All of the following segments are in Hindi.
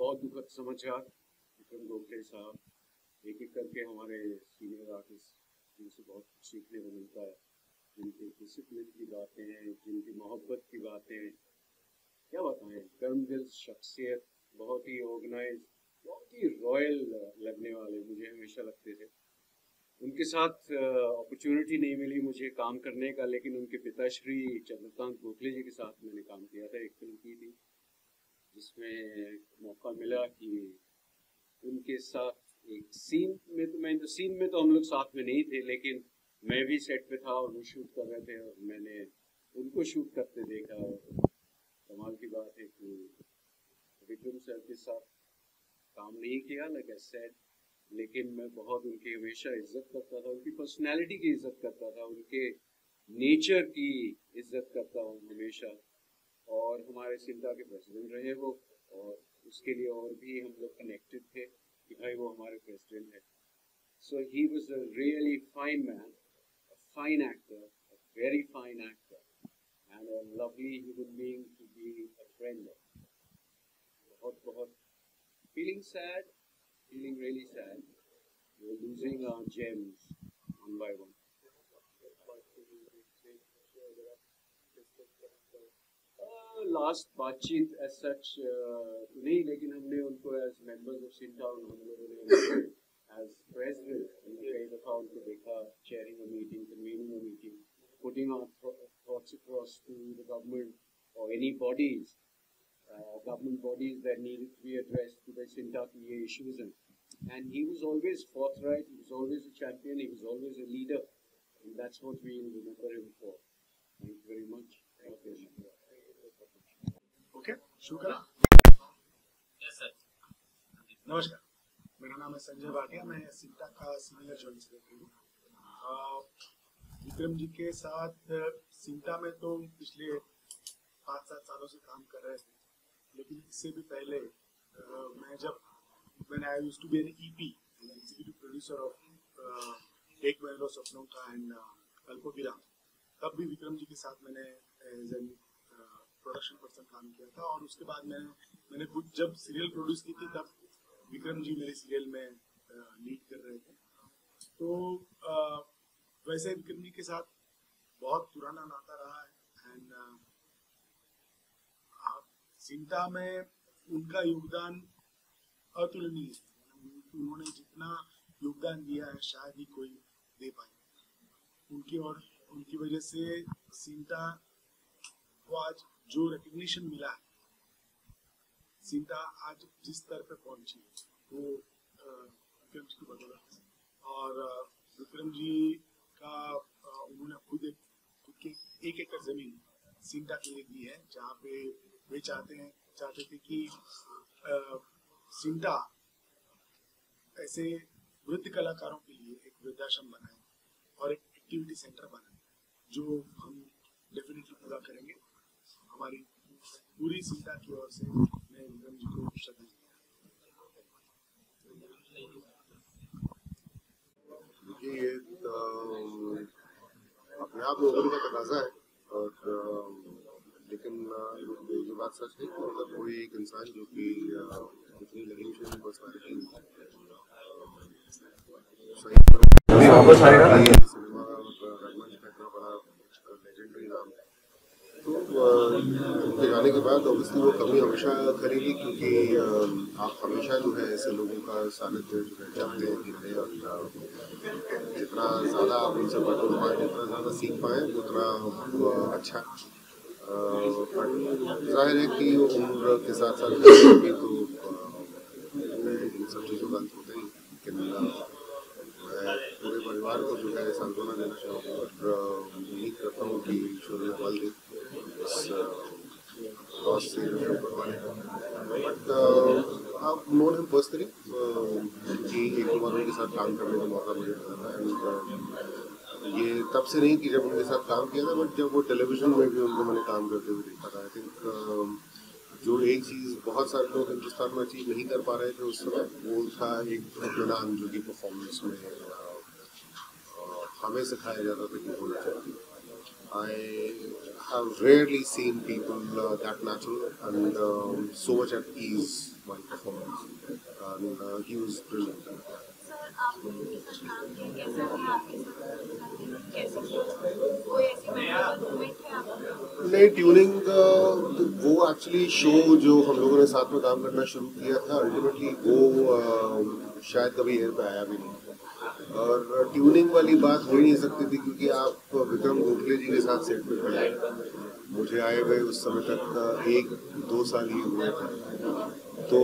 बहुत दुखद समाचार। विक्रम गोखले साहब एक एक करके हमारे सीनियर आर्टिस्ट जिनसे बहुत कुछ सीखने को मिलता है, जिनके डिसिप्लिन की बातें हैं, जिनकी मोहब्बत की बातें, क्या बताएं। कर्मदिल शख्सियत, बहुत ही ऑर्गेनाइज, बहुत ही रॉयल लगने वाले मुझे हमेशा लगते थे। उनके साथ अपॉर्चुनिटी नहीं मिली मुझे काम करने का, लेकिन उनके पिताश्री चंद्रकांत गोखले जी के साथ मैंने काम किया था। एक फिल्म की थी जिसमें मौका मिला कि उनके साथ एक सीन में तो हम लोग साथ में नहीं थे, लेकिन मैं भी सेट पे था और वो शूट कर रहे थे और मैंने उनको शूट करते देखा। कमाल की बात है कि विक्रम सर के साथ काम नहीं किया लाइक आई सेड, लेकिन मैं बहुत उनकी हमेशा इज्जत करता था, उनकी पर्सनैलिटी की इज्जत करता था, उनके नेचर की इज्जत करता हूँ हमेशा। और हमारे सिंटा के प्रेसिडेंट रहे वो, और उसके लिए और भी हम लोग कनेक्टेड थे कि भाई वो हमारे प्रेसिडेंट है। So he was a really fine man, a fine actor, a very fine actor and a lovely human being to be a friend of. बहुत बहुत feeling sad, feeling really sad. We are losing our gems one by one. Last बातचीत एज सच नहीं, लेकिन हमने उनको एज मेंबर्स ऑफ सिंटाउन हम लोगों ने एज प्रेसिडेंट कई दफ़ा उनको देखा, chairing a meeting, convening a meeting, putting our thoughts across to the government और any bodies, government bodies that needed to be addressed to the Sinta ki issues, and he was always forthright, he was always a champion, he was always a leader, and that's what we will remember him for. Thank you very much. Okay, शुरू करा। नमस्कार, मेरा नाम है संजय भाटिया, मैं सिंटा का सीनियर जॉइंट सेक्रेटरी हूँ। विक्रम जी के साथ सिंटा में तो पिछले 5-7 सालों से काम कर रहे थे, लेकिन इससे भी पहले when I used to be an EP, an executive producer of एक महलो सपनों का एंड अल्पविराम, तब भी विक्रम जी के साथ मैंने एज एन प्रोडक्शन पर्सन काम किया था। और उसके बाद मैंने कुछ जब सीरियल प्रोड्यूस की थी तब विक्रम जी मेरे सीरियल में लीड कर रहे थे। तो वैसे विक्रम जी के साथ बहुत पुराना नाता रहा है एंड सिंटा में उनका योगदान अतुलनीय है। उन्होंने जितना योगदान दिया है शायद ही कोई दे पाए। उनकी वजह से सिंटा को आज जो रिकग्निशन मिला है, सिंटा आज जिस स्तर पे पहुंची वो विक्रम जी की बदौलत है। और विक्रम जी का उन्होंने खुद के 1 एकड़ जमीन सिंटा के लिए दी है, जहाँ पे वे चाहते थे कि सिंटा ऐसे वृद्ध कलाकारों के लिए एक वृद्धाश्रम बनाए और एक एक्टिविटी सेंटर बनाए, जो हम डेफिनेटली पूरा करेंगे। हमारी पूरी सिंटा की ओर से मैं विक्रम जी को श्रद्धांजलि। देखिए, ये अपने आप में उम्र का तकाजा है, और लेकिन ये बात सच है कि मतलब कोई एक इंसान जो कि इतनी लग्जरियस पर्सनालिटी सिनेमा रंगमंच का इतना बड़ा लेजेंडरी नाम है, तो उनके जाने के बाद ऑब्वियसली वो कमी हमेशा करेगी, क्योंकि आप हमेशा जो है ऐसे लोगों का सानिध्य जो है चाहते हैं कि रहे, और जितना ज़्यादा आप उनसे बटोर पाएँ, जितना ज़्यादा सीख पाएँ उतना अच्छा। जाहिर है कि उम्र के साथ साथ भी तो इन सब चीज़ों का अंत होता ही, लेकिन मैं पूरे परिवार को जो है सांत्वना देना चाहूँगा और उम्मीद करता हूँ कि ईश्वर ने बल दे इस लॉस से ऊपर वाले। But I've known him personally कि एक दो बार उनके साथ काम करने का मौका मुझे मिला था एंड ये तब से नहीं कि जब उनके साथ काम किया था, बट जब वो टेलीविजन में भी उनको मैंने काम करते हुए देखा था। आई थिंक जो एक चीज़ बहुत सारे लोग हिंदुस्तान में अचीव नहीं कर पा रहे थे उस समय, वो था एक इत्मीनान जो कि परफॉर्मेंस में हमें सिखाया जाता था कि होना चाहिए। I have rarely seen people that natural and so much at ease while performing, and he was brilliant. Sir आपने उनके साथ काम किया, कैसा रहा आपके साथ, कैसे कोई ऐसी मेमोरेबल मोमेंट है आपको? नहीं, ट्यूनिंग वो एक्चुअली शो जो हम लोगों ने साथ में काम करना शुरू किया था, अल्टीमेटली वो शायद कभी एयर पे आया भी नहीं, और ट्यूनिंग वाली बात हो ही नहीं सकती थी क्योंकि आप विक्रम गोखले जी के साथ सेट पे खड़े, मुझे आए हुए उस समय तक 1-2 साल ही हुए थे। तो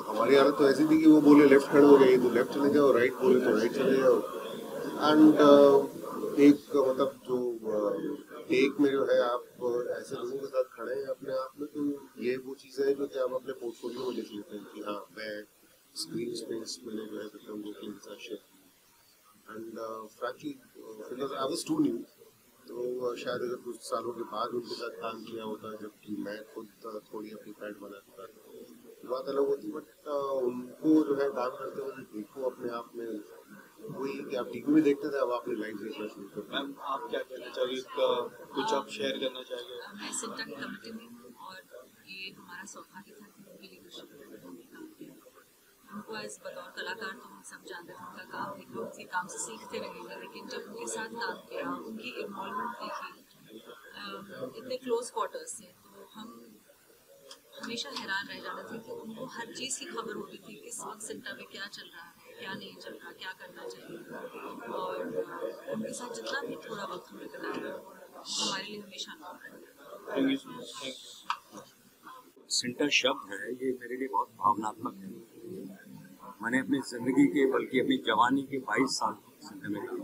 हमारी हालत तो ऐसी थी कि वो बोले लेफ्ट खड़े हो गए तो लेफ्ट चले जाओ, राइट बोले तो राइट चले जाओ, एंड एक मतलब जो टेक में जो है आप ऐसे लोगों के साथ खड़े हैं अपने आप में, तो ये वो चीज़ें हैं जो कि आप अपने पोर्टफोलियो में लिख लेते हैं कि हाँ मैं स्क्रीन स्पेस मैंने जो है विक्रम गोखले के साथ share, and frankly because I was too new, तो शायद अगर कुछ सालों के बाद उनके साथ काम किया होता, जबकि मैं खुद थोड़ी अपनी पैड बना चुका था, बात अलग होती, बट उनको जो है काम करते हुए देखो अपने आप में वही कि आप टीवी में देखते थे, अब आपने लाइव देखना शुरू कर दिया। मैम आप क्या कहना चाहिए, कुछ आप शेयर करना चाहेंगे? मैं सिंटा की कमेटी में हूँ और ये हमारा सौभाग्य था कि उनकी लीडरशिप में हमने काम किया। उनको एज बतौर कलाकार तो हम सब जानते थे, उनका काम एक लोग उनके काम से सीखते रहेंगे, लेकिन जब उनके साथ काम किया, उनकी इन्वॉल्वमेंट देखी इतने क्लोज क्वार्टर्स से, तो हम हमेशा हैरान रह जाते थे कि उनको हर चीज़ की खबर होती थी, इस वक्त सिंटा में क्या चल रहा है, क्या नहीं चल रहा, क्या करना चाहिए, और उनके साथ जितना भी थोड़ा वक्त हमने बिताया हमारे लिए हमेशा thank you so much. CINTAA शब्द है ये मेरे लिए बहुत भावनात्मक है। मैंने अपनी ज़िंदगी के बल्कि अपनी जवानी के 22 साल सिंटा में काम,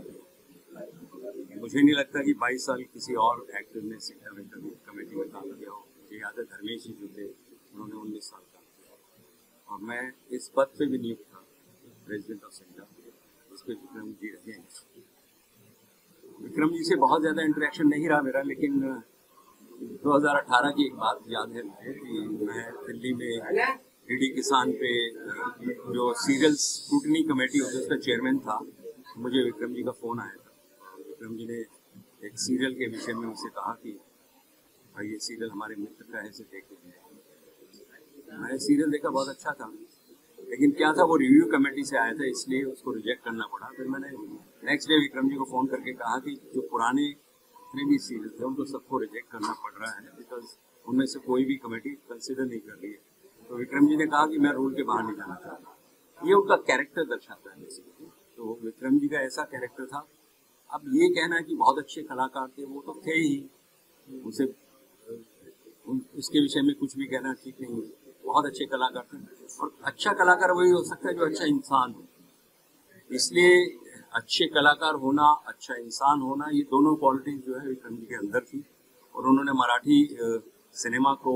मुझे नहीं लगता कि 22 साल किसी और एक्टर ने सिंटा में कभी कमेटी में काम किया हो। मुझे याद है धर्मेश जी जो थे उन्होंने 19 साल काम किया, और मैं इस पद पे भी नियुक्त था प्रेसिडेंट ऑफ सिंटा, इस पर विक्रम जी रहे हैं। विक्रम जी से बहुत ज़्यादा इंटरेक्शन नहीं रहा मेरा, लेकिन 2018 की एक बात याद है मुझे कि मैं दिल्ली में डीडी किसान पे जो सीरियल स्क्रूटनी कमेटी होती है उसका चेयरमैन था, मुझे विक्रम जी का फ़ोन आया था। विक्रम जी ने एक सीरियल के विषय में मुझसे कहा कि भाई ये सीरियल हमारे मित्र का है, इसे देख लीजिए। मैंने सीरियल देखा, बहुत अच्छा था, लेकिन क्या था वो रिव्यू कमेटी से आया था, इसलिए उसको रिजेक्ट करना पड़ा। फिर मैंने नेक्स्ट डे विक्रम जी को फ़ोन करके कहा कि जो पुराने जितने भी सीरियल थे उनको सबको रिजेक्ट करना पड़ रहा है, बिकॉज उनमें से कोई भी कमेटी कंसिडर नहीं कर रही है। तो विक्रम जी ने कहा कि मैं रूल के बाहर नहीं जाना चाहता। ये उनका कैरेक्टर दर्शाता है बेसिकली। तो विक्रम जी का ऐसा कैरेक्टर था। अब ये कहना कि बहुत अच्छे कलाकार थे, वो तो थे ही, उनसे उसके विषय में कुछ भी कहना ठीक नहीं है। बहुत अच्छे कलाकार थे, और अच्छा कलाकार वही हो सकता है जो अच्छा इंसान हो। इसलिए अच्छे कलाकार होना, अच्छा इंसान होना, ये दोनों क्वालिटीज जो है विक्रम जी के अंदर थी। और उन्होंने मराठी सिनेमा को,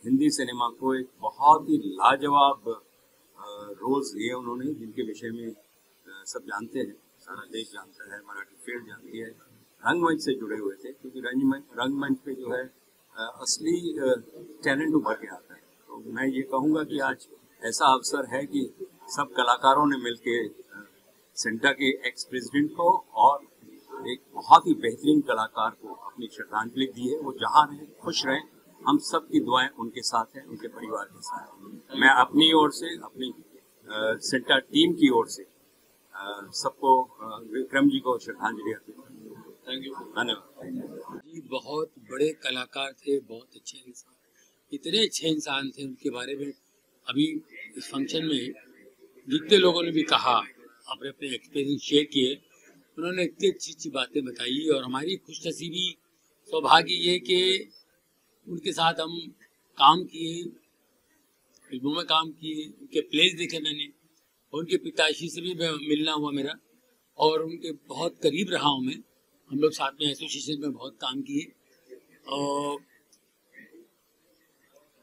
हिंदी सिनेमा को एक बहुत ही लाजवाब रोल्स लिए उन्होंने, जिनके विषय में सब जानते हैं, सारा देश जानता है, मराठी फील्ड जानती है। रंगमंच से जुड़े हुए थे, क्योंकि रंगमंच पे जो है असली टैलेंट उभर के आता है। तो मैं ये कहूँगा कि आज ऐसा अवसर है कि सब कलाकारों ने मिलके सिंटा के एक्स प्रेसिडेंट को और एक बहुत ही बेहतरीन कलाकार को अपनी श्रद्धांजलि दी है। वो जहाँ रहें, खुश रहें, हम सब की दुआएं उनके साथ हैं, उनके परिवार के साथ। मैं अपनी ओर से, अपनी सिंटा टीम की ओर से सबको विक्रम जी को श्रद्धांजलि अर्पित करता हूं। थैंक यू, धन्यवाद जी। बहुत बड़े कलाकार थे, बहुत अच्छे इंसान, इतने अच्छे इंसान थे, उनके बारे में अभी इस फंक्शन में जितने लोगों ने भी कहा, अपने अपने एक्सपीरियंस शेयर किए, उन्होंने इतनी अच्छी अच्छी बातें बताई। और हमारी खुशनसीबी, सौभाग्य ये कि उनके साथ हम काम किए, फिल्मों में काम किए, उनके प्लेस देखे मैंने, और उनके पिताश्री से भी मिलना हुआ मेरा, और उनके बहुत करीब रहा हूँ मैं। हम लोग साथ में एसोसिएशन में बहुत काम किए, और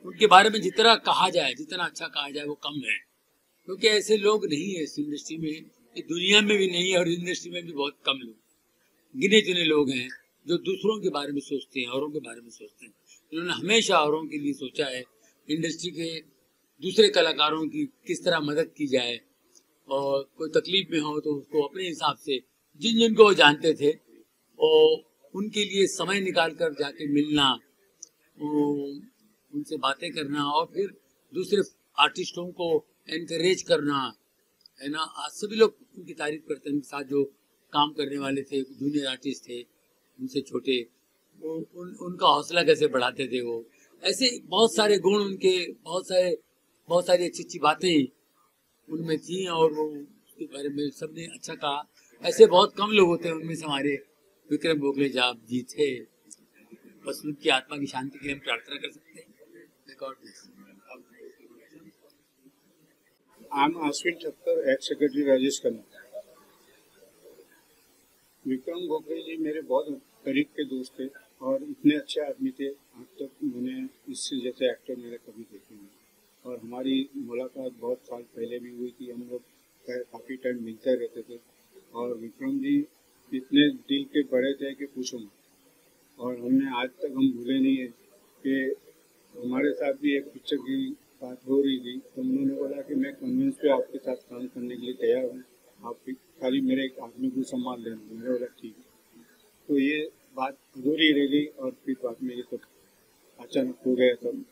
उनके बारे में जितना कहा जाए, जितना अच्छा कहा जाए वो कम है, क्योंकि ऐसे लोग नहीं है इस इंडस्ट्री में, इस दुनिया में भी नहीं है और इंडस्ट्री में भी बहुत कम लोग, गिने चुने लोग हैं जो दूसरों के बारे में सोचते हैं, औरों के बारे में सोचते हैं। इन्होंने हमेशा औरों के लिए सोचा है, इंडस्ट्री के दूसरे कलाकारों की किस तरह मदद की जाए, और कोई तकलीफ में हो तो उसको अपने हिसाब से जिन जिनको वो जानते थे और उनके लिए समय निकाल कर जाके मिलना, उनसे बातें करना और फिर दूसरे आर्टिस्टों को एनकरेज करना, है ना। आज सभी लोग उनकी तारीफ करते हैं। उनके साथ जो काम करने वाले थे, जूनियर आर्टिस्ट थे, उनसे छोटे, उनका हौसला कैसे बढ़ाते थे वो, ऐसे बहुत सारे गुण उनके, बहुत सारी अच्छी अच्छी बातें उनमें थी और वो उसके बारे में सबने अच्छा कहा। ऐसे बहुत कम लोग होते हैं, उनमें से हमारे विक्रम गोखले जी थे। बस उनकी आत्मा की शांति के लिए हम प्रार्थना कर सकते हैं। I'm Ashwin Thakkar, ex secretary Rajesh Khanna. Vikram Gokhale ji मेरे बहुत करीब के दोस्त थे और इतने अच्छे आदमी थे, आज तक मैंने इससे जैसे एक्टर मेरे कभी देखे नहीं। और हमारी मुलाकात बहुत साल पहले भी हुई थी, हम लोग काफ़ी टाइम मिलते रहते थे। और विक्रम जी इतने दिल के बड़े थे कि पूछो मत। और हमने आज तक हम भूले नहीं है कि हमारे साथ भी एक पिक्चर की बात हो रही थी, तो उन्होंने बोला कि मैं कन्विंस पे आपके साथ काम करने के लिए तैयार हूँ, आप खाली मेरे एक आदमी को संभाल लेना। मैंने बोला ठीक है। तो ये बात अधूरी रह गई और फिर बाद में ये सब अचानक हो गया सब।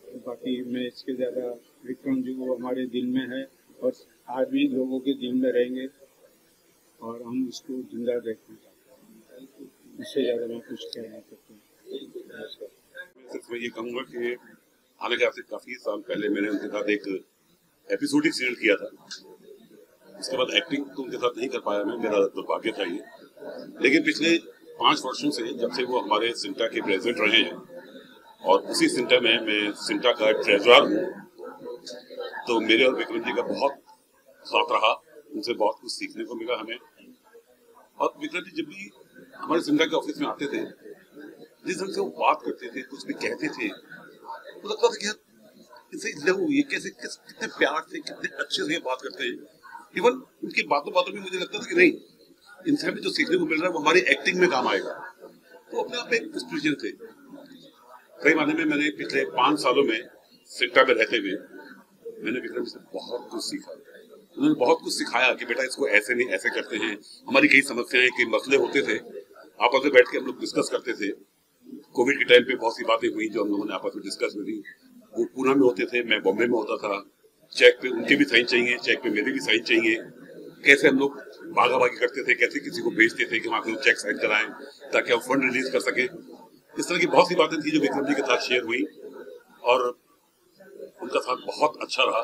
तो बाकी मैं इसके ज़्यादा, विक्रम जी वो हमारे दिल में है और आज भी लोगों के दिल में रहेंगे और हम इसको जिंदा रखना चाहते हैं। इससे ज़्यादा मैं कुछ कह नहीं सकता। सिर्फ मैं ये कहूँगा कि हालांकि आपसे काफ़ी साल पहले मैंने उनके साथ एक एपिसोडिक सीरियल किया था, उसके बाद एक्टिंग तो उनके साथ नहीं कर पाया मैं, मेरा दुर्भाग्य था ये। लेकिन पिछले 5 वर्षों से जब से वो हमारे सिंटा के प्रेसिडेंट रहे हैं और उसी सिंटा में मैं सिंटा का ट्रेजरर हूँ, तो मेरे और विक्रम जी का बहुत साथ रहा, उनसे बहुत कुछ सीखने को मिला हमें। और विक्रम जी जब भी हमारे सिंटा के ऑफिस में आते थे, जिस ढंग से वो बात करते थे, कुछ भी कहते थे, तो लगता था कि यार इसे लो, ये कितने प्यार से, कितने अच्छे से बात करते हैं। इवन उनकी बातों में मुझे लगता था कि नहीं, इनसे हमें जो सीखने को मिल रहा है वो हमारी एक्टिंग में काम आएगा। तो अपने आप में एक इंस्पिरेशन थे। कई मायने में मैंने पिछले 5 सालों में सिंटा में रहते हुए मैंने विक्रम से बहुत कुछ सीखा। उन्होंने बहुत कुछ सिखाया कि बेटा इसको ऐसे नहीं ऐसे करते हैं। हमारी कई समस्याएं, कई मसले होते थे, आपस में बैठ के हम लोग डिस्कस करते थे। कोविड के टाइम पे बहुत सी बातें हुई जो हम लोगों ने आपस में डिस्कस करी। वो पुणे में होते थे, मैं बॉम्बे में होता था। चेक पे उनके भी साइन चाहिए, चेक पे मेरे भी साइन चाहिए। कैसे हम लोग भागा भागी करते थे, कैसे किसी को भेजते थे कि वहाँ पे चेक साइन कराएं ताकि हम फंड रिलीज कर सके। इस तरह की बहुत सी बातें थी जो विक्रम जी के साथ शेयर हुई और उनका साथ बहुत अच्छा रहा।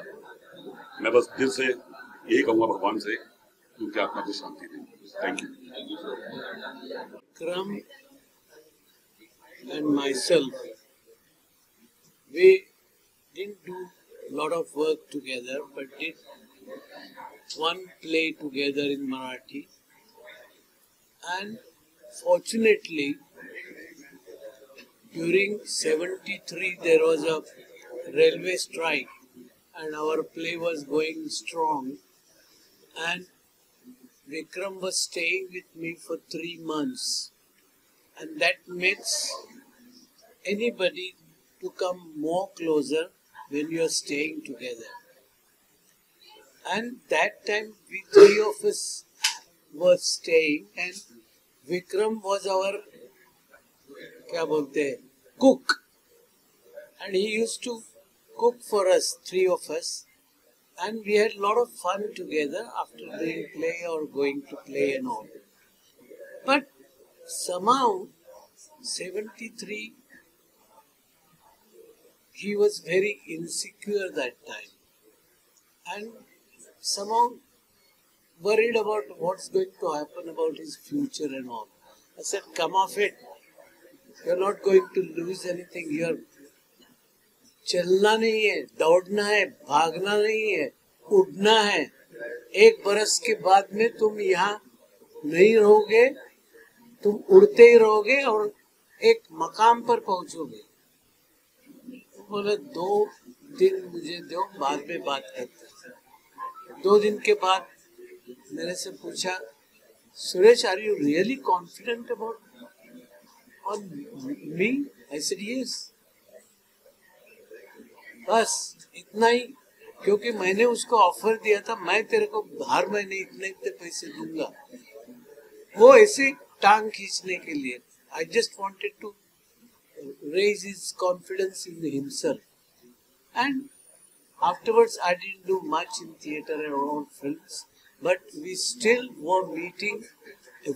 मैं बस दिल से यही कहूँगा भगवान से कि उनकी आत्मा को शांति दे। Thank you. Vikram and myself, we didn't do a lot of work together, but did one play together in Marathi. And fortunately, during 73 there was a railway strike and our play was going strong, and Vikram was staying with me for 3 months, and that makes anybody to come more closer when you are staying together. And that time we 3 of us were staying, and Vikram was our cook, and he used to cook for us, 3 of us. And we had a lot of fun together after doing play or going to play and all. But somehow, 73, he was very insecure that time. And somehow worried about what's going to happen about his future and all. I said, come off it. You're not going to lose anything. You're चलना नहीं है, दौड़ना है, भागना नहीं है, उड़ना है। 1 बरस के बाद में तुम यहाँ नहीं रहोगे, तुम उड़ते ही रहोगे और एक मकाम पर पहुंचोगे। बोले 2 दिन मुझे दो, बाद में बात करते हैं। 2 दिन के बाद मेरे से पूछा, Suresh, are you really confident about on me? I said yes. बस इतना ही, क्योंकि मैंने उसको ऑफर दिया था, मैं तेरे को हर महीने इतने इतने पैसे दूंगा। वो ऐसे टांग खींचने के लिए, I just wanted to raise his confidence in himself. And afterwards I didn't do much in theatre or films, but we still were meeting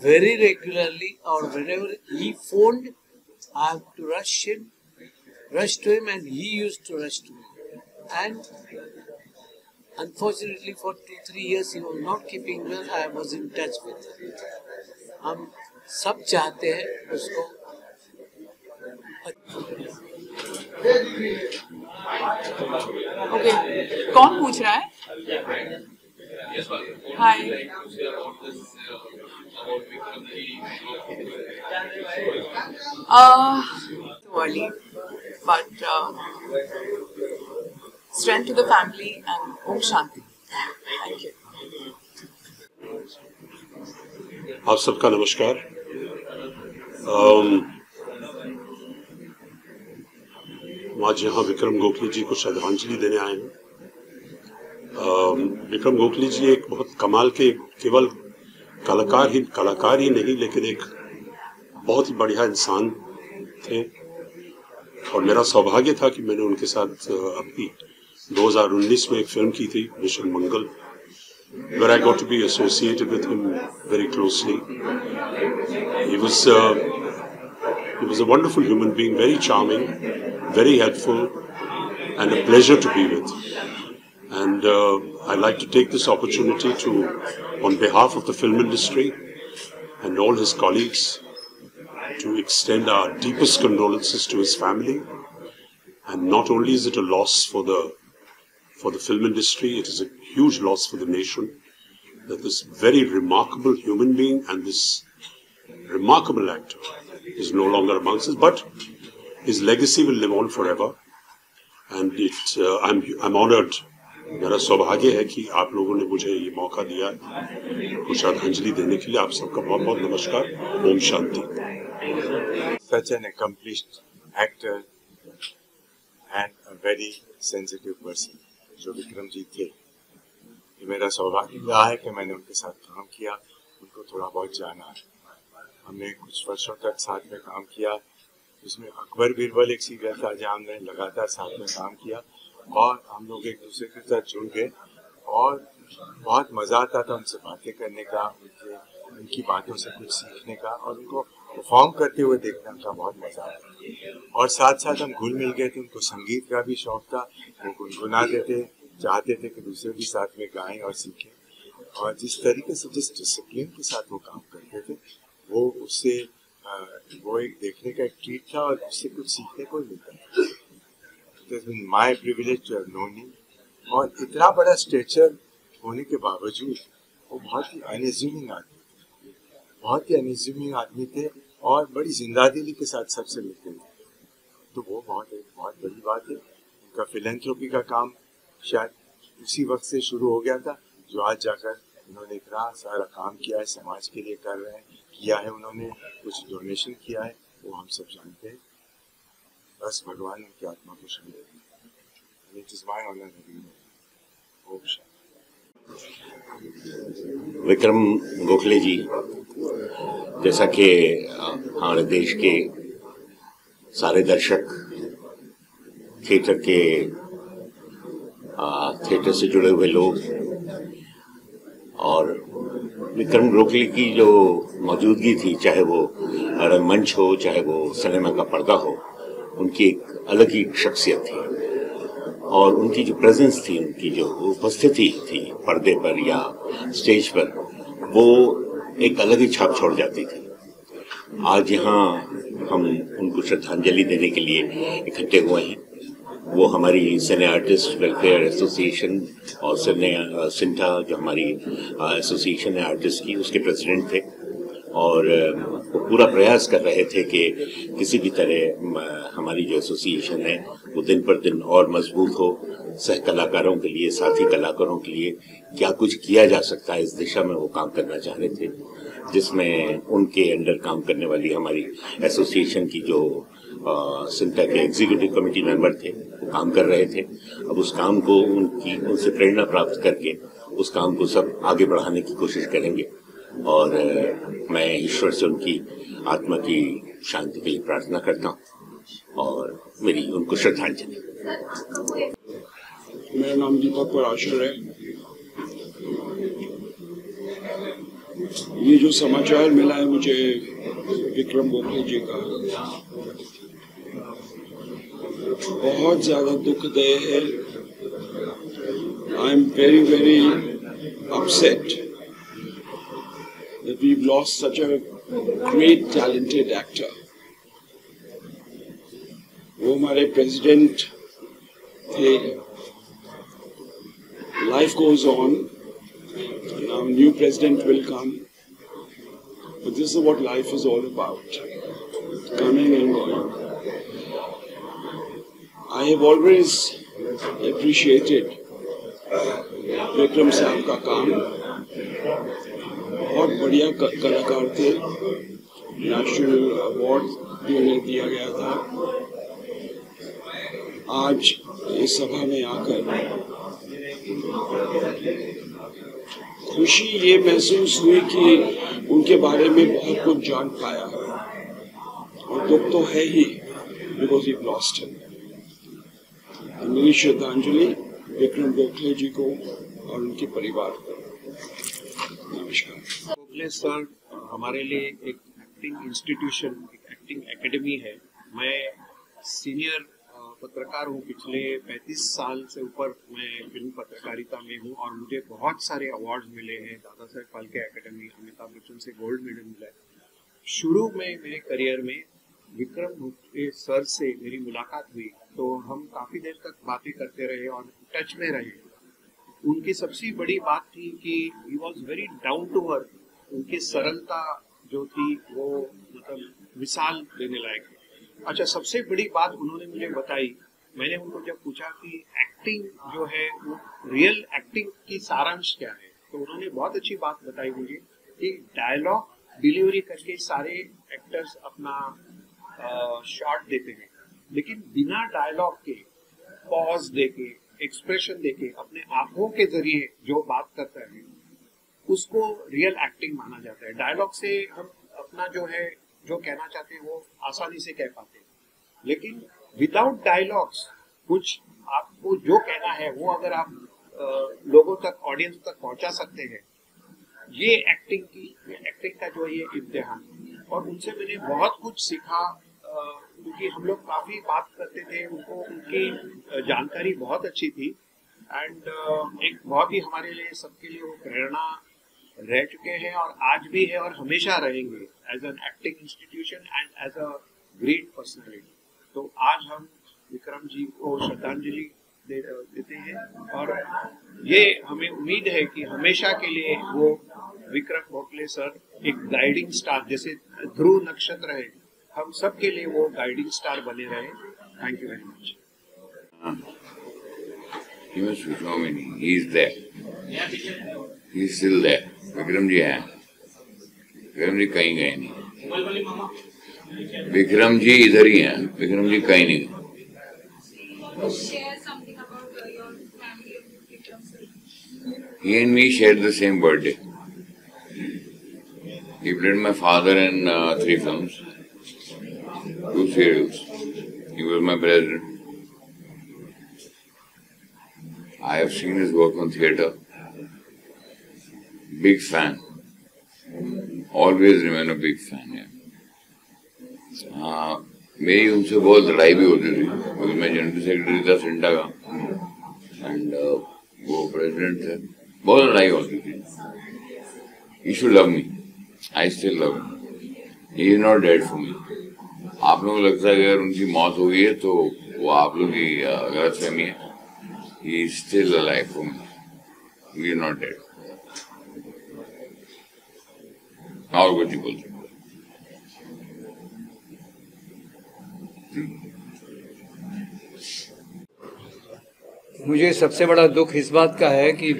very regularly, or whenever he phoned, I have to rush to him, and he used to rush to me. And unfortunately for 2-3 years he was not keeping well. I was in touch with him. हम सब चाहते हैं उसको। ओके, कौन पूछ रहा है? हाय, early, but strength to the family and Om Shanti. Thank you. आप सबका नमस्कार। आज यहाँ विक्रम गोखले जी को श्रद्धांजलि देने आए हैं। विक्रम गोखले जी एक बहुत कमाल के, केवल कलाकार ही नहीं, लेकिन एक बहुत ही बढ़िया इंसान थे। और मेरा सौभाग्य था कि मैंने उनके साथ अभी 2019 में एक फिल्म की थी, mission Mangal, where I got to be associated with him very closely. He was a wonderful human being, very charming, very helpful, and a pleasure to be with. And I'd like to take this opportunity to, on behalf of the film industry and all his colleagues, to extend our deepest condolences to his family. And not only is it a loss for the film industry, it is a huge loss for the nation that this very remarkable human being and this remarkable actor is no longer amongst us, but his legacy will live on forever. And I'm honored, मेरा सौभाग्य है कि आप लोगों ने मुझे ये मौका दिया है श्रद्धांजलि देने के लिए। आप सबका बहुत बहुत नमस्कार। Om Shanti. Such an accomplished actor and a very sensitive person जो विक्रम जी थे, ये मेरा सौभाग्य रहा है कि मैंने उनके साथ काम किया, उनको थोड़ा बहुत जाना है। हमने कुछ वर्षों तक साथ में काम किया, उसमें अकबर बीरबल एक सीरियल था जहाँ हमने लगातार साथ में काम किया, और हम लोग एक दूसरे के साथ जुड़ गए और बहुत मज़ा आता था उनसे बातें करने का, उनकी बातों से कुछ सीखने का, और उनको परफॉर्म करते हुए देखने का बहुत मज़ा आता। और साथ साथ हम घुल मिल गए थे, उनको संगीत का भी शौक था, वो गुनगुनाते थे, चाहते थे कि दूसरे भी साथ में गाएं और सीखें। और जिस तरीके से, जिस डिसिप्लिन के साथ वो काम करते थे, वो उससे वो एक देखने का एक ट्रीट था और उससे कुछ सीखने को मिलता था। It has been my privilege to have known him. और इतना बड़ा स्टेचर होने के बावजूद वो बहुत ही अनएज्यूमिंग आदमी थे और बड़ी जिंदादिली के साथ सबसे मिलते थे। तो वो बहुत बड़ी बात है। उनका फिलैंथ्रोपी का काम शायद उसी वक्त से शुरू हो गया था, जो आज जाकर उन्होंने इतना सारा काम किया है, समाज के लिए कर रहे हैं, किया है, उन्होंने कुछ डोनेशन किया है, वो हम सब जानते हैं। बस भगवान उनकी आत्मा को शांति दे। It is my honour. Vikram Gokhale ji, जैसा कि हमारे देश के सारे दर्शक थिएटर से जुड़े हुए लोग और विक्रम गोखले की जो मौजूदगी थी, चाहे वो रंगमंच हो, चाहे वो सिनेमा का पर्दा हो, उनकी एक अलग ही शख्सियत थी। और उनकी जो प्रेजेंस थी, उनकी जो उपस्थिति थी पर्दे पर या स्टेज पर, वो एक अलग ही छाप छोड़ जाती थी। आज यहाँ हम उनको श्रद्धांजलि देने के लिए इकट्ठे हुए हैं। वो हमारी सिने आर्टिस्ट वेलफेयर एसोसिएशन और सिंटा, जो हमारी एसोसिएशन है आर्टिस्ट की, उसके प्रेसिडेंट थे। और वो पूरा प्रयास कर रहे थे कि किसी भी तरह हमारी जो एसोसिएशन है वो दिन पर दिन और मजबूत हो। सह कलाकारों के लिए, साथी कलाकारों के लिए क्या कुछ किया जा सकता है, इस दिशा में वो काम करना चाह रहे थे, जिसमें उनके अंडर काम करने वाली हमारी एसोसिएशन की जो सिंटा के एग्जीक्यूटिव कमेटी मेंबर थे वो काम कर रहे थे। अब उस काम को उनसे प्रेरणा प्राप्त करके उस काम को सब आगे बढ़ाने की कोशिश करेंगे और मैं ईश्वर से उनकी आत्मा की शांति के लिए प्रार्थना करता हूँ और मेरी उनको श्रद्धांजलि। मेरा नाम दीपक पराशर है। ये जो समाचार मिला है मुझे विक्रम गोखले जी का, बहुत ज्यादा दुखदायी है। I am very very upset that we've lost such a great talented actor. वो हमारे प्रेसिडेंट थे। Life goes on. Now new president will come. But this is what life is all about. Coming and going. I have always appreciated Vikram साहब का काम। बहुत बढ़िया कलाकार थे। नेशनल अवार्ड भी उन्हें दिया गया था। आज इस सभा में आकर खुशी ये महसूस हुई कि उनके बारे में बहुत कुछ जान पाया और दुख तो है ही, बिकॉज यू लॉस्ट हिम। मेरी श्रद्धांजलि विक्रम गोखले जी को और उनके परिवार को। नमस्कार। गोखले सर हमारे लिए एक एक्टिंग इंस्टीट्यूशन, एक एक्टिंग एकेडमी है। मैं सीनियर पत्रकार हूँ। पिछले 35 साल से ऊपर मैं फिल्म पत्रकारिता में हूँ और मुझे बहुत सारे अवार्ड्स मिले हैं। दादा साहेब फाल्के एकेडमी, अमिताभ बच्चन से गोल्ड मेडल मिला है। शुरू में मेरे करियर में विक्रम गोखले सर से मेरी मुलाकात हुई तो हम काफ़ी देर तक बातें करते रहे और टच में रहे। उनकी सबसे बड़ी बात थी कि he was very down to earth. उनकी सरलता जो थी वो मतलब मिसाल देने लायक है। अच्छा, सबसे बड़ी बात उन्होंने मुझे बताई, मैंने उनको जब पूछा कि एक्टिंग जो है वो रियल एक्टिंग की सारांश क्या है, तो उन्होंने बहुत अच्छी बात बताई मुझे कि डायलॉग डिलीवरी करके सारे एक्टर्स अपना शॉट देते हैं, लेकिन बिना डायलॉग के पॉज देके, एक्सप्रेशन देके, अपने आंखों के जरिए जो बात करता है उसको रियल एक्टिंग माना जाता है। डायलॉग से हम अपना जो है जो कहना चाहते हैं वो आसानी से कह पाते हैं, लेकिन विदाउट डायलॉग्स कुछ आपको जो कहना है वो अगर आप लोगों तक, ऑडियंस तक पहुंचा सकते हैं, ये एक्टिंग का जो ये इम्तिहान। और उनसे मैंने बहुत कुछ सीखा क्योंकि हम लोग काफी बात करते थे, उनको उनकी जानकारी बहुत अच्छी थी एंड एक बहुत ही हमारे लिए, सबके लिए वो प्रेरणा रह चुके हैं और आज भी है और हमेशा रहेंगे as an acting institution and as a great personality. तो आज हम विक्रम जी को श्रद्धांजलि देते हैं और ये हमें उम्मीद है कि हमेशा के लिए वो विक्रम गोखले सर एक गाइडिंग स्टार, जैसे ध्रुव नक्षत्र है, हम सब के लिए वो गाइडिंग स्टार बने रहे। Thank you very much. He was phenomenal. He is there. He is still there. Vikram ji हैं। विक्रम जी कहीं गए नहीं। विक्रम जी इधर ही हैं। विक्रम जी कहीं नहीं गए। He and me shared the same birthday. He played my father in 3 films, 2 serials. He was my president. I have seen his work on theatre. Big fan. Always remain a big fan. Yeah. मेरी उनसे बहुत लड़ाई भी होती थी क्योंकि मैं जनरल सेक्रेटरी था सिंटा का एंड वो प्रेसिडेंट थे। बहुत लड़ाई होती थी। He should love me. I still love him. He is not dead for me. आप लोगों को लगता है कि अगर उनकी मौत हो गई है तो वो आप लोगों की गलतफहमी है। He is still alive for me. He is not dead. और कुछ नहीं बोल सकता। मुझे सबसे बड़ा दुख इस बात का है कि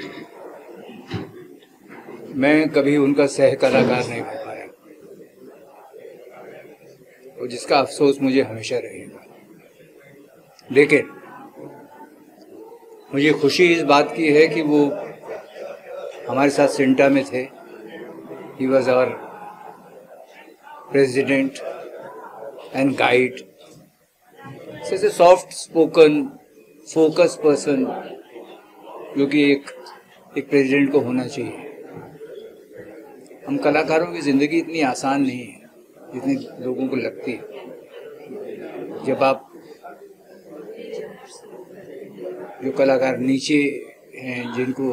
मैं कभी उनका सह कलाकार नहीं बन पाया, और जिसका अफसोस मुझे हमेशा रहेगा। लेकिन मुझे खुशी इस बात की है कि वो हमारे साथ सिंटा में थे। He was our president and guide, such a soft spoken focus person, जो कि एक प्रेसिडेंट को होना चाहिए। हम कलाकारों की ज़िंदगी इतनी आसान नहीं है जितनी लोगों को लगती है। जब आप जो कलाकार नीचे हैं, जिनको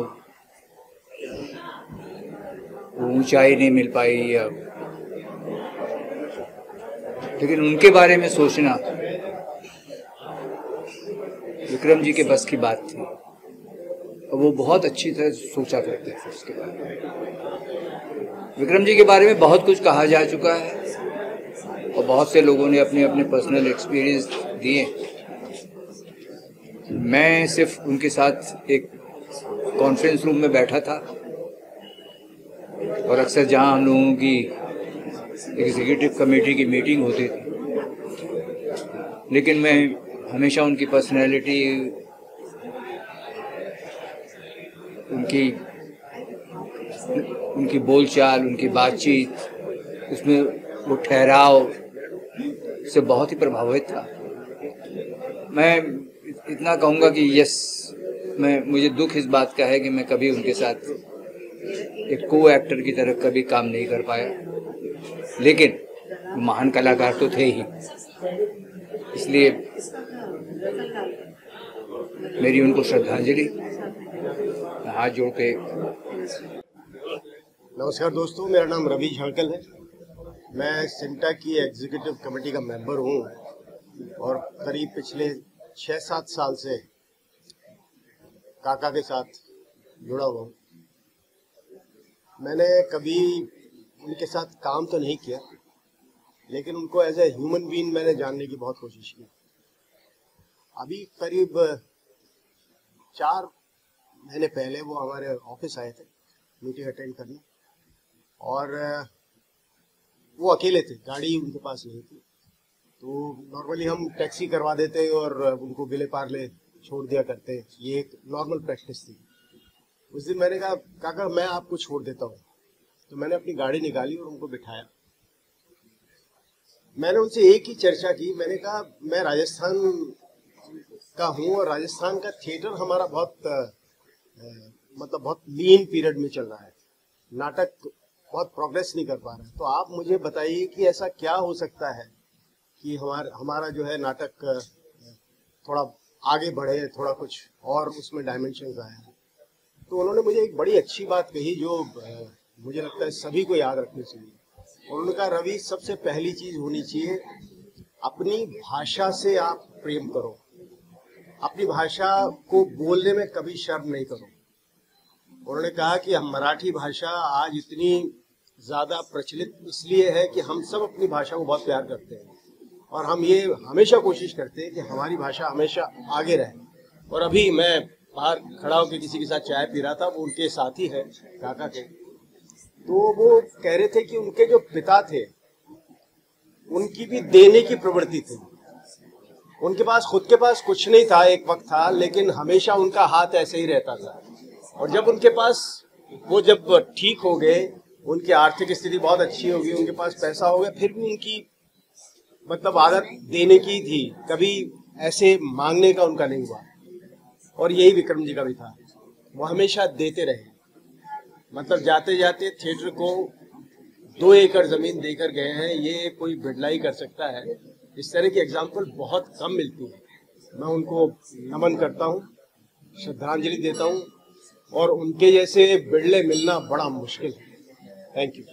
ऊंचाई नहीं मिल पाई, या लेकिन उनके बारे में सोचना विक्रम जी के बस की बात थी, और वो बहुत अच्छी तरह सोचा करते थे उसके बारे में। विक्रम जी के बारे में बहुत कुछ कहा जा चुका है, और बहुत से लोगों ने अपने अपने पर्सनल एक्सपीरियंस दिए। मैं सिर्फ उनके साथ एक कॉन्फ्रेंस रूम में बैठा था, और अक्सर जहां हम लोगों की एग्जीक्यूटिव कमेटी की मीटिंग होती थी, लेकिन मैं हमेशा उनकी पर्सनैलिटी, उनकी बोलचाल, उनकी बातचीत, उसमें वो ठहराव से बहुत ही प्रभावित था। मैं इतना कहूँगा कि मुझे दुख इस बात का है कि मैं कभी उनके साथ एक को एक्टर की तरह कभी काम नहीं कर पाया, लेकिन महान कलाकार तो थे ही, इसलिए मेरी उनको श्रद्धांजलि, हाथ जोड़ के। नमस्कार दोस्तों, मेरा नाम रवि झांकल है। मैं सिंटा की एग्जीक्यूटिव कमेटी का मेंबर हूँ, और करीब पिछले 6-7 साल से काका के साथ जुड़ा हुआ हूँ। मैंने कभी उनके साथ काम तो नहीं किया, लेकिन उनको एज ए ह्यूमन बीइंग मैंने जानने की बहुत कोशिश की। अभी करीब 4 महीने पहले वो हमारे ऑफिस आए थे मीटिंग अटेंड करने, और वो अकेले थे, गाड़ी उनके पास नहीं थी। तो नॉर्मली हम टैक्सी करवा देते और उनको गिले पार्ले छोड़ दिया करते, ये एक नॉर्मल प्रैक्टिस थी। उस दिन मैंने कहा, काका मैं आपको छोड़ देता हूँ। तो मैंने अपनी गाड़ी निकाली और उनको बिठाया। मैंने उनसे एक ही चर्चा की। मैंने कहा मैं राजस्थान का हूँ, और राजस्थान का थिएटर हमारा बहुत लीन पीरियड में चल रहा है, नाटक बहुत प्रोग्रेस नहीं कर पा रहा है। तो आप मुझे बताइए कि ऐसा क्या हो सकता है कि हमारा जो है नाटक थोड़ा आगे बढ़े, थोड़ा कुछ और उसमें डायमेंशंस आए। तो उन्होंने मुझे एक बड़ी अच्छी बात कही जो मुझे लगता है सभी को याद रखनी चाहिए। और उन्होंने कहा, रवि सबसे पहली चीज होनी चाहिए, अपनी भाषा से आप प्रेम करो, अपनी भाषा को बोलने में कभी शर्म नहीं करो। उन्होंने कहा कि हम मराठी भाषा आज इतनी ज्यादा प्रचलित इसलिए है कि हम सब अपनी भाषा को बहुत प्यार करते हैं, और हम ये हमेशा कोशिश करते हैं कि हमारी भाषा हमेशा आगे रहे। और अभी मैं बाहर खड़ा होकर किसी के साथ चाय पी रहा था, वो उनके साथी है काका के, तो वो कह रहे थे कि उनके जो पिता थे उनकी भी देने की प्रवृत्ति थी। उनके पास खुद के पास कुछ नहीं था, एक वक्त था, लेकिन हमेशा उनका हाथ ऐसे ही रहता था। और जब उनके पास वो जब ठीक हो गए, उनकी आर्थिक स्थिति बहुत अच्छी हो गई, उनके पास पैसा हो गया, फिर भी उनकी आदत देने की थी, कभी ऐसे मांगने का उनका नहीं हुआ। और यही विक्रम जी का भी था, वो हमेशा देते रहे। जाते जाते थिएटर को 2 एकड़ जमीन देकर गए हैं, ये कोई बिड़लाई कर सकता है। इस तरह की एग्जाम्पल बहुत कम मिलती है। मैं उनको नमन करता हूँ, श्रद्धांजलि देता हूँ, और उनके जैसे बिड़ले मिलना बड़ा मुश्किल है। Thank you.